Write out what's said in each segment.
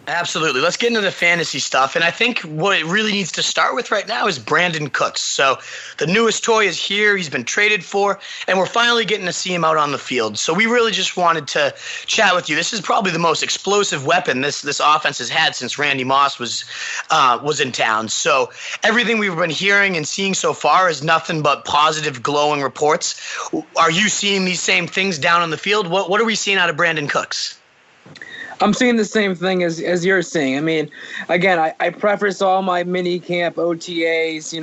Absolutely. Let's get into the fantasy stuff. And I think what it really needs to start with right now is Brandin Cooks. So the newest toy is here. He's been traded for, and we're finally getting to see him out on the field. So we really just wanted to chat with you. This is probably the most explosive weapon this offense has had since Randy Moss was in town. So everything we've been hearing and seeing so far is nothing but positive, glowing reports. Are you seeing these same things down on the field? What are we seeing out of Brandin Cooks? I'm seeing the same thing as you're seeing. I mean, again, I preface all my mini camp OTAs,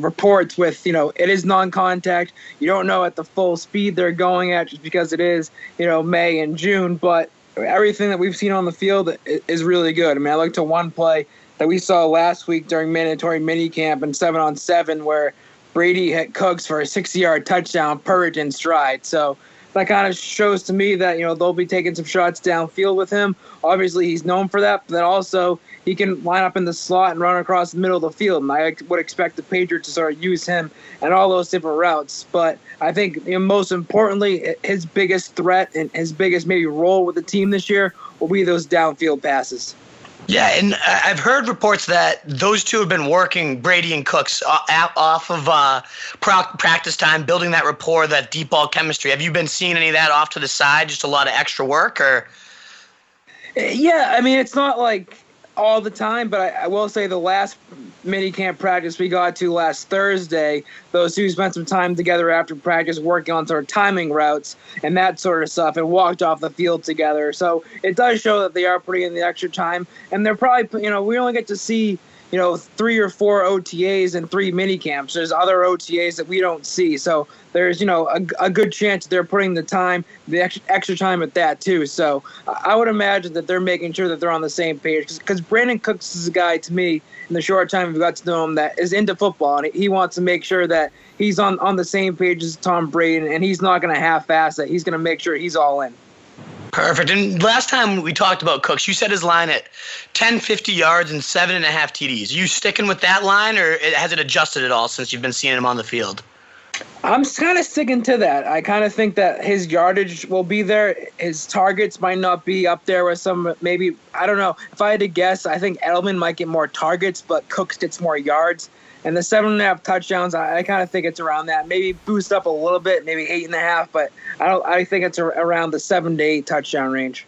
reports with, it is non-contact. You don't know at the full speed they're going at just because it is, May and June. But everything that we've seen on the field is really good. I mean, I looked to one play that we saw last week during mandatory mini camp and 7-on-7 where Brady hit Cooks for a 60-yard touchdown, perfect in stride. So that kind of shows to me that, they'll be taking some shots downfield with him. Obviously, he's known for that, but then also he can line up in the slot and run across the middle of the field. And I would expect the Patriots to sort of use him and all those different routes. But I think most importantly, his biggest threat and his biggest maybe role with the team this year will be those downfield passes. Yeah, and I've heard reports that those two have been working, Brady and Cooks, off of practice time, building that rapport, that deep ball chemistry. Have you been seeing any of that off to the side, just a lot of extra work? Or? Yeah, I mean, it's not like all the time, but I will say the last minicamp practice we got to last Thursday, those two spent some time together after practice working on sort of timing routes and that sort of stuff and walked off the field together. So it does show that they are putting in the extra time, and they're probably, we only get to see 3 or 4 OTAs and 3 mini camps. There's other OTAs that we don't see. So there's, a good chance they're putting the extra time at that too. So I would imagine that they're making sure that they're on the same page, because Brandin Cooks is a guy, to me, in the short time we've got to know him, that is into football, and he wants to make sure that he's on the same page as Tom Brady, and he's not going to half-ass it. He's going to make sure he's all in. Perfect. And last time we talked about Cooks, you set his line at 50 yards and 7.5 TDs. Are you sticking with that line, or has it adjusted at all since you've been seeing him on the field? I'm kind of sticking to that. I kind of think that his yardage will be there. His targets might not be up there with some, maybe, I don't know. If I had to guess, I think Edelman might get more targets, but Cooks gets more yards. And the 7.5 touchdowns, I kind of think it's around that. Maybe boost up a little bit, maybe 8.5, but I think it's around the 7 to 8 touchdown range.